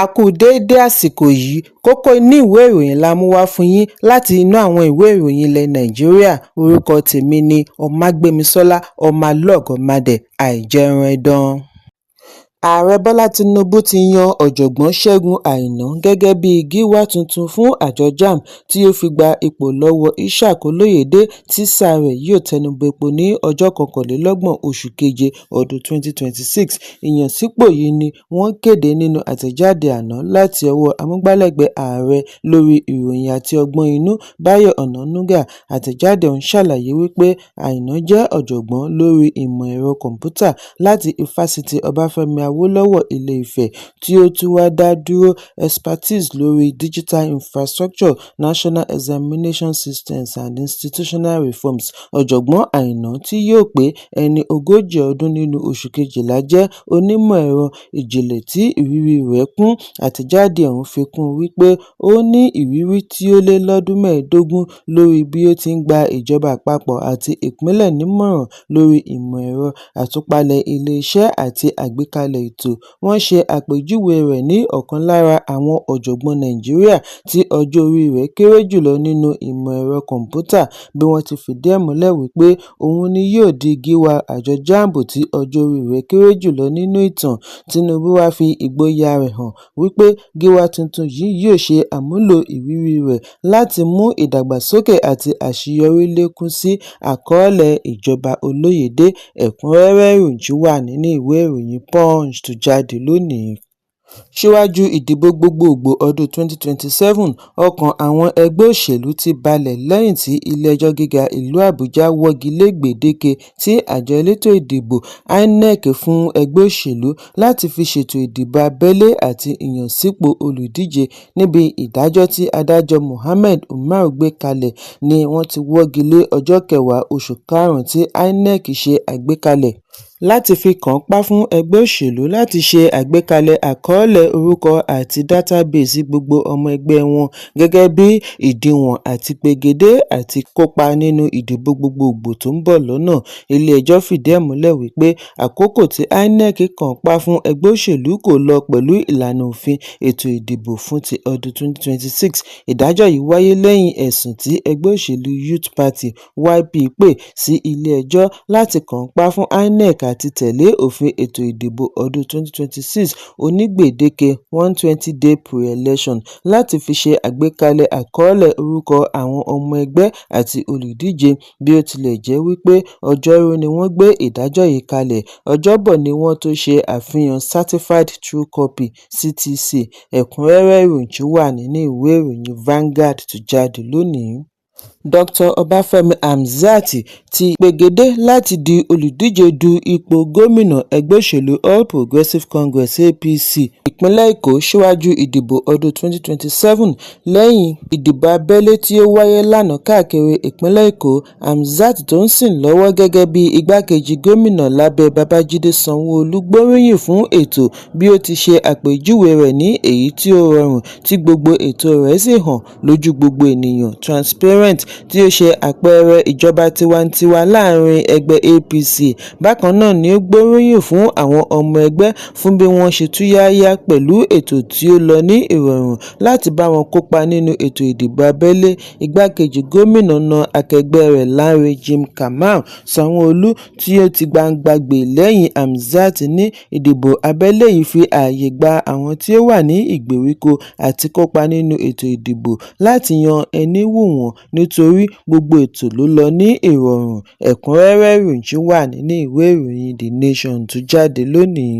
A kú déédé àsìkò yìí, kókó inú ìwé ìròyìn la mú wá fún yín láti inú àwọn ìwé ìròyìn ilẹ̀ Nàìjíríà. Orúkọ tèmi ni Ọmágbémisọ́lá Ọmọlọ́gọ̀mádẹ àìjẹran ẹdán. Ààrẹ Bọ́lá Tinubu ti yan ọ̀jọ̀gbọ́n Ṣẹ́gun Àìná gẹ́gẹ́ bí gíwá tuntun fún àjọ JAMB tí ó fi gba ipò lọ́wọ́ Ishaq Olóyèdé tí sáà rẹ̀ yóò tẹnubẹ́po ní ọjọ́ 21 oṣù keje ọdún 2026. Ìyànsípò yìí ni wọ́n kéde nínú àtẹ̀jáde àná láti ọwọ́ amúgbálẹ́gbẹ̀ẹ́ ààrẹ lórí ìròyìn àti ọgbọ́n inú Báyọ̀ Ọ̀nànúgà. Àtẹ̀jáde ọ̀hún ṣàlàyé wípé Àìná jẹ́ ọ̀jọ̀gbọ́n lórí ìmọ̀ ẹ̀rọ kọ̀m̀pútà láti Ifásitì Ọbáfẹ́mi Awólọ́wọ̀ Ilé-Ifẹ̀ tí ó tún wá dá dúró expertise lórí digital infrastructure, national examination systems and institutional reforms. Ọ̀jọ̀gbọ́n Àìná tí yóò pé ẹni 40 ọdún nínú oṣù Kejìlá jẹ́ onímọ̀ ẹ̀rọ ìjìnlẹ̀ tí ìrírí rẹ̀ kún. Àtẹ̀jáde ọ̀hún fi kún wípé ó ní ìrírí tí ó lé lọ́dún 15 lórí bí ó ti ń gba ìjọba àpapọ̀ àti ìpínlẹ̀ nímọ̀ràn lórí ìmọ̀ ẹ̀rọ, àtúpalẹ̀ ilé-iṣẹ́ àti àgbékalẹ̀ ètò. Wọ́n ṣe àpèjúwe rẹ̀ ní ọ̀kan lára àwọn ọ̀jọ̀gbọ́n Nàìjíríà tí ọjọ́ orí rẹ̀ kéré jùlọ nínú ìmọ̀ ẹ̀rọ kọ̀m̀pútà, bí wọ́n ti fìdí ẹ̀ múlẹ̀ wípé òun ni yóò di gíwá àjọ JAMB tí ọjọ́ orí rẹ̀ kéré jùlọ nínú ìtàn. Tinubu wá fi ìgboyà rẹ̀ hàn wípé gíwá tuntun yìí yóò ṣe àmúlò ìrírí rẹ̀ láti mú ìdàgbàsókè àti àṣeyọrí lékún sí àkọọ́lẹ̀ ìjọba Olóyèdé. Ẹ̀kúnrẹ́rẹ́ ìròyìn wà nínú ìwé ìròyìn Punch tó jáde lónìí. Síwájú ìdìbò gbogbogbò ọdún 2027, ọkàn àwọn ẹgbẹ́ òṣèlú ti balẹ̀ lẹ́yìn tí Ilé-ẹjọ́ Gíga ìlú Àbújá wọ́gi lé gbèdéke tí àjọ elétò ìdìbò INEC fún ẹgbẹ́ òṣèlú láti fi ṣètò ìdìbò abẹ́lé àti ìyànsípò olùdíje. Níbi ìdájọ́ tí adájọ́ Mohammed Umar gbé kalẹ̀ ni wọ́n ti wọ́gi lé ọjọ́ 10 oṣù karùn-ún tí INEC ṣe àgbékalẹ̀ láti fi kànńpá fún ẹgbẹ́ òṣèlú láti ṣe àgbékalẹ̀ àkọọ́lẹ̀ orúkọ àti dátábèsì gbogbo ọmọ ẹgbẹ́ wọn gẹ́gẹ́ bí ìdíwọ̀n àti pegedé àti kópa nínú ìdìbò gbogbogbò tó ń bọ̀ lọ́nà. Ilé-ẹjọ́ fìdí ẹ̀ múlẹ̀ wípé àkókò tí INEC kànńpá fún ẹgbẹ́ òṣèlú kò lọ pẹ̀lú ìlànà òfin ètò ìdìbò fún ti ọdún 2026. Ìdájọ́ yìí wáyé lẹ́yìn ẹ̀sùn tí ẹgbẹ́ òṣèlú Youth Party YP pè sí ilé-ẹjọ́ láti kànńpá fún INEC àti tẹ̀lé òfin ètò ìdìbò ọdún 2026 onígbèdéke 120-day pre-election láti fi ṣe àgbékalẹ̀ àkọọ́lẹ̀ orúkọ àwọn ọmọ ẹgbẹ́ àti olùdíje. Bí ó tilẹ̀ jẹ́ wípé ọjọ́rú ni wọ́n gbé ìdájọ́ yìí kalẹ̀, ọjọ́bọ̀ ni wọ́n tó ṣe àfihàn Certified True Copy (CTC). Ẹ̀kúnrẹ́rẹ́ ìròyìn wà nínú ìwé ìròyìn Vanguard tó jáde lónìí. Dr. Ọbáfẹ́mi Hamzat ti pegedé láti di olùdíje du ipò gómìnà ẹgbẹ́ òṣèlú All Progressives Congress (APC) ìpínlẹ̀ Èkó síwájú ìdìbò ọdún 2027. Lẹ́yìn ìdìbò abẹ́lé tí ó wáyé lánàá káàkiri ìpínlẹ̀ Èkó, Hamzat tó ń sìn lọ́wọ́ gẹ́gẹ́ bí igbákejì gómìnà lábẹ́ Babájídé Sanwó-Olú gbóríyìn fún ètò bí ó ti ṣe àpèjúwe rẹ̀ ní èyí tí ó rọrùn tí gbogbo ètò rẹ̀ sì hàn lójú gbogbo ènìyàn transparent, tí ó ṣe àpẹẹrẹ ìjọba tiwantiwa láàrin ẹgbẹ́ APC. Bákan náà ni ó gbóríyìn fún àwọn ọmọ ẹgbẹ́ fún bí wọ́n ṣe túyáyá pẹ̀lú ètò tí ó lọ ní ìrọ̀rùn láti bá wọn kópa nínú ètò ìdìbò abẹ́lé. Igbákejì gómìnà na akẹgbẹ́ rẹ̀ Lánrè Jim Kamal Sanwó-Olú tí ó ti gbangba-gbè lẹ́yìn Hamzat ní ìdìbò abẹ́lé yìí fi ààyè gba àwọn tí ó wà ní ìgbèríko àti kópa nínú ètò ìdìbò láti yan ẹni wù wọ́n nítorí gbogbo ètò ló lọ ní ìrọ̀rùn. Ẹ̀kúnrẹ́rẹ́ ìròyìn wà nínú ìwé ìròyìn The Nation tó jáde lónìí.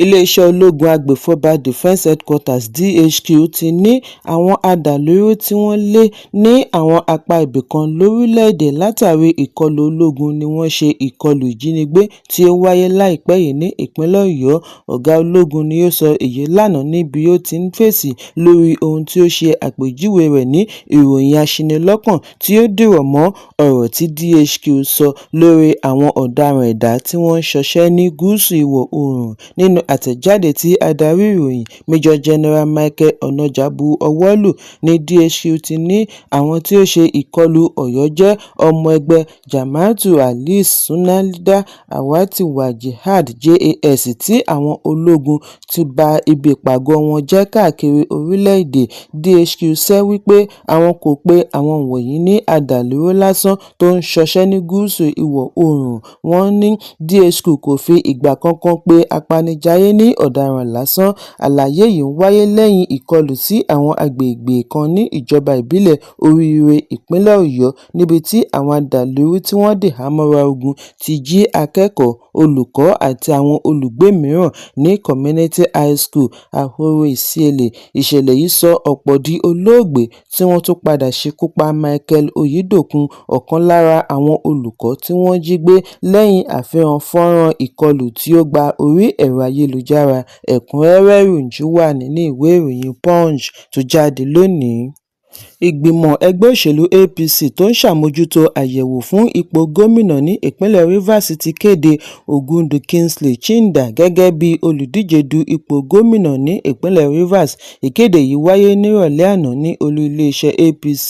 Iléeṣẹ́ ológun agbèfọ́ba Defence Headquarters DHQ ti ní àwọn adàlúrú tí wọ́n lé ní àwọn apá ibìkan lórílẹ̀-èdè látàrí ìkọlù ológun ni wọ́n ṣe ìkọlù ìjínigbé tí ó wáyé láìpẹ́ yìí ní ìpínlẹ̀ Ọ̀yọ́. Ọ̀gá ológun ni ó sọ èyí lánàá níbi ó ti ń fèsì lórí ohun tí ó ṣe àpèjúwe rẹ̀ ní ìròyìn aṣinilọ́kàn tí ó dìrọ̀ mọ́ ọ̀rọ̀ tí DHQ sọ lórí àwọn ọ̀daràn ẹ̀dá tí wọ́n ń ṣọṣẹ́ ní gúúsù ìwọ̀ oòrùn. Nínú àtẹ̀jáde tí adarí ìròyìn Major General Michael Onoja bu ọwọ́ lù ní DHQ ti ní àwọn tí ó ṣe ìkọlù Ọ̀yọ́ jẹ́ ọmọ ẹgbẹ́ Jama'atu Alis Sunnah Al-Waqt Jihad (JAS) tí àwọn ológun ti ba ibi ìpàgọ́ wọn jẹ́ káàkiri orílẹ̀-èdè. DHQ ṣẹ́ wípé àwọn kò pe àwọn wọ̀nyí ní adàlúrú lásán tó ń ṣọṣẹ́ ní gúúsù ìwọ̀ oòrùn. Wọ́n ní DHQ kò fi ìgbà kankan pe apanijayé ní ọ̀daràn lásán. Àlàyé yìí ń wáyé lẹ́yìn ìkọlù sí àwọn agbègbè kan ní ìjọba ìbílẹ̀ Oríire, ìpínlẹ̀ Ọ̀yọ́, níbi tí àwọn adàlúrú tí wọ́n dìhámọ́ra ogun ti jí akẹ́kọ̀ọ́, olùkọ́ àti àwọn olùgbé mìíràn ní Community High School Ahoro Ìsìẹ̀lẹ̀. Ìṣẹ̀lẹ̀ yìí sọ ọ̀pọ̀ di olóògbé tí wọ́n tún padà ṣekú pa Michael Oyedokun, ọ̀kan lára àwọn olùkọ́ tí wọ́n jí gbé lẹ́yìn àfihàn fọ́nrán ìkọlù tí ó gba orí ẹ̀rọ ayélujára. Ẹ̀kúnrẹ́rẹ́ ìròyìn wà nínú ìwé ìròyìn Punch tó jáde lónìí. Ìgbìmọ̀ ẹgbẹ́ òṣèlú APC tó ń ṣàmójútó àyẹ̀wò fún ipò gómìnà ní ìpínlẹ̀ Rivers ti kéde Ògúndù Kingsley Chinde gẹ́gẹ́ bí olùdíje du ipò gómìnà ní ìpínlẹ̀ Rivers. Ìkéde yìí wáyé nírọ̀lẹ́ àná ní olú iléeṣẹ́ APC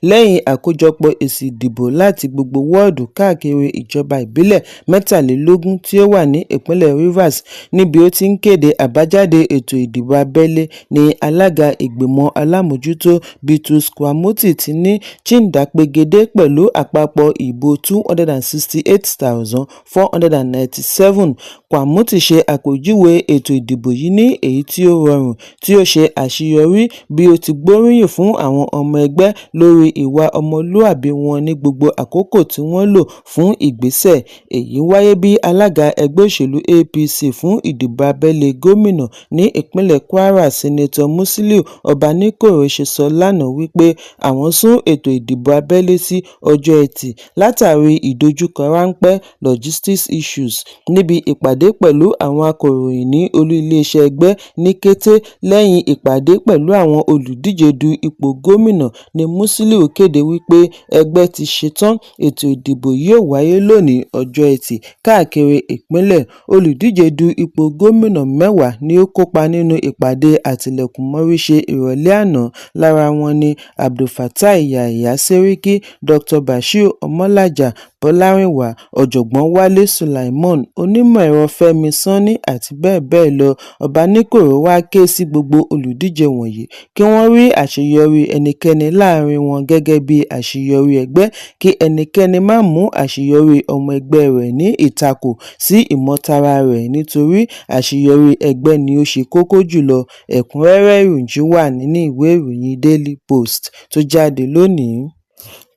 lẹ́yìn àkójọpọ̀ èsì ìdìbò láti gbogbo wọ́ọ̀dù káàkiri ìjọba ìbílẹ̀ 23 tí ó wà ní ìpínlẹ̀ Rivers. Níbi ó ti ń kéde àbájáde ètò ìdìbò abẹ́lé ní alága ìgbìmọ̀ alámòjútó Bitrus Kwamoti ti ní Chinde pegedé pẹ̀lú àpapọ̀ ìbò 268,497. Kwamoti ṣe àpèjúwe ètò ìdìbò yìí ní èyí tí ó rọrùn tí ó ṣe àṣeyọrí, bí ó ti gbóríyìn fún àwọn ọmọ ẹgbẹ́ lórí ìwà ọmọlúàbí wọn ní gbogbo àkókò tí wọ́n lò fún ìgbésẹ̀. Èyí wáyé bí alága ẹgbẹ́ òṣèlú APC fún ìdìbò abẹ́lé gómìnà ní ìpínlẹ̀ Kwara, Senator Musiliu Ọbaníkòró ṣe sọ lánàá wípé àwọn sún ètò ìdìbò abẹ́lé sí ọjọ́ Ẹtì látàrí ìdojúkọ ráńpẹ́ logistics issues. Níbi ìpàdé pẹ̀lú àwọn akọ̀ròyìn ní olú iléeṣẹ́ ẹgbẹ́ ní kété lẹ́yìn ìpàdé pẹ̀lú àwọn olùdíje du ipò gómìnà ni Musiliu kéde wípé ẹgbẹ́ ti ṣetán. Ètò ìdìbò yóò wáyé lónìí ọjọ́ Ẹtì káàkiri ìpínlẹ̀. Olùdíje du ipò gómìnà 10 ni ó kópa nínú ìpàdé àtilẹ̀kùnmọ́rí ìrọ̀lẹ́ àná. Lára wọn ni Abdulfatai Yahaya Seriki, Dr. Bashir Ọmọlájà, Bọ́lárìnwá, Ọ̀jọ̀gbọ́n Wálé Sulaimon, Onímọ̀ ẹ̀rọ Fẹ́mi Sàní àti bẹ́ẹ̀ bẹ́ẹ̀ lọ. Ọbaníkòró wá ké sí gbogbo olùdíje wọ̀nyí kí wọ́n rí àṣeyọrí ẹnikẹ́ni láàrin wọn gẹ́gẹ́ bí àṣeyọrí ẹgbẹ́, kí ẹnikẹ́ni má mú àṣeyọrí ọmọ ẹgbẹ́ rẹ̀ ní ìtakò sí ìmọ̀tara rẹ̀ nítorí àṣeyọrí ẹgbẹ́ ni ó ṣe kókó jùlọ. Ẹ̀kúnrẹ́rẹ́ ìròyìn wà nínú ìwé ìròyìn Daily Post tó jáde lónìí.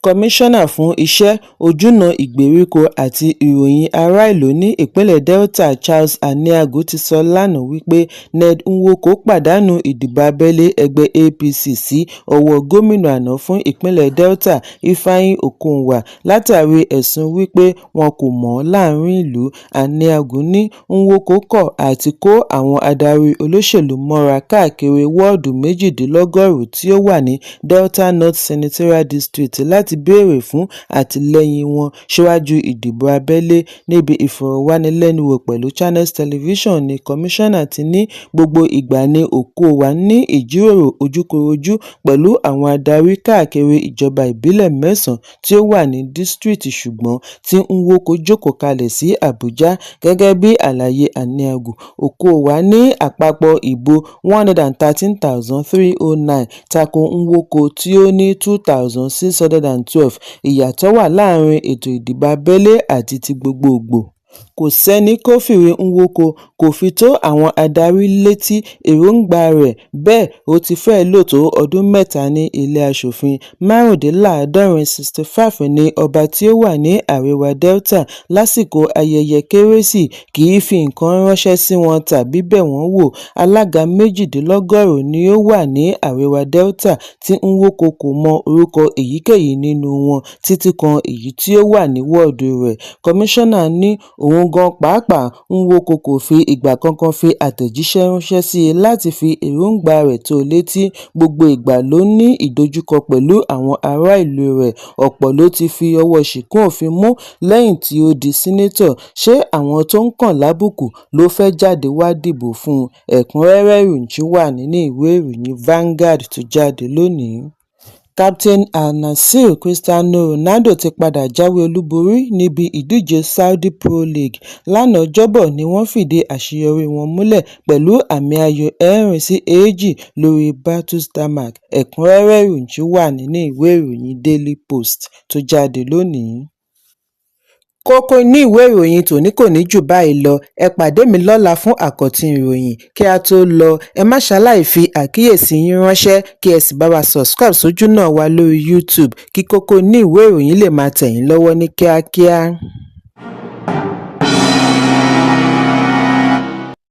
Kọmíṣánná fún Iṣẹ́, Ojúnà Ìgbèríko àti Ìròyìn Ará Ìlú ní ìpínlẹ̀ Delta Charles Aniagu ti sọ lánàá wípé Ned Nwoko pàdánù ìdìbò abẹ́lé ẹgbẹ́ APC sí ọwọ́ gómìnà àná fún ìpínlẹ̀ Delta Ifeanyi Okonwa látàrí ẹ̀sùn wípé wọn kò mọ̀ láàrin ìlú. Aniagu ní Nwoko kọ̀ àti kó àwọn adarí olóṣèlú mọ́ra káàkiri wọ́ọ̀dù 118 tí ó wà ní Delta North Senatorial District láti béèrè fún àtìlẹ́yìn wọn síwájú ìdìbò abẹ́lé. Níbi ìfọ̀rọ̀wánilẹ́nuwò pẹ̀lú Channels Television ni kọmíṣánná ti ní gbogbo ìgbà ni Okowa ní ìjíròrò ojúkorojú pẹ̀lú àwọn adarí káàkiri ìjọba ìbílẹ̀ 9 tí ó wà ní dísítírìtì, ṣùgbọ́n tí Nwoko jókòó kalẹ̀ sí Àbújá. Gẹ́gẹ́ bí àlàyé Aniagu, Okowa ní àpapọ̀ ìbò 113,309 tako Nwoko tí ó ní 2,612. Ìyàtọ̀ wà láàrin ètò ìdìbò abẹ́lé àti ti gbogbogbò. Kò sẹ́ni kófìrí Nwoko kò fi tó àwọn adarí létí èròǹgbà rẹ̀. Bẹ́ẹ̀ ó ti fẹ́ lò tó ọdún 3 ní ilé aṣòfin. 65 ni ọba tí ó wà ní àríwá Delta lásìkò ayẹyẹ Kérésì kì í fi nǹkan ránṣẹ́ sí wọn tàbí bẹ̀ wọ́n wò. Alága 180 ni ó wà ní àríwá Delta tí Nwoko kò mọ orúkọ èyíkéyìí nínú wọn títí kan èyí tí ó wà ní wọ́ọ̀dù rẹ̀. Kọmíṣánná ní òun òun gan pàápàá Nwoke kò fi ìgbà kankan fi àtẹ̀jíṣẹ́ ránṣẹ́ sí i láti fi èròǹgbà rẹ̀ tó létí. Gbogbo ìgbà ló ní ìdojúkọ pẹ̀lú àwọn ará ìlú rẹ̀. Ọ̀pọ̀ ló ti fi ọwọ́ ṣìkún òfin mú lẹ́yìn tí ó di sínétọ̀. Ṣé àwọn tó ń kàn lábùkù ló fẹ́ jáde wá dìbò fún un? Ẹ̀kúnrẹ́rẹ́ ìròyìn wà nínú ìwé ìròyìn Vanguard tó jáde lónìí. Captain Al-Nassr Cristiano Ronaldo ti padà jáwé olúborí níbi ìdíje Saudi Pro League. Lánàá Ọjọ́bọ̀ ni wọ́n fìdí àṣeyọrí wọn múlẹ̀ pẹ̀lú àmì ayò 4-2 lórí Batus Damak. Ẹ̀kúnrẹ́rẹ́ ìròyìn wà nínú ìwé ìròyìn Daily Post tó jáde lónìí. Kókó ní ìwé ìròyìn tòní kò ní jù báyìí lọ. Ẹ pàdé mi lọ́la fún àkọ́tún ìròyìn. Kí a tó lọ, ẹ má ṣaláì fi àkíyèsí yín ránṣẹ́ kí ẹ sì bá wa subscribe sójú náà wa lórí YouTube kí kókó ní ìwé ìròyìn lè máa tẹ̀ yín lọ́wọ́ ní kíákíá.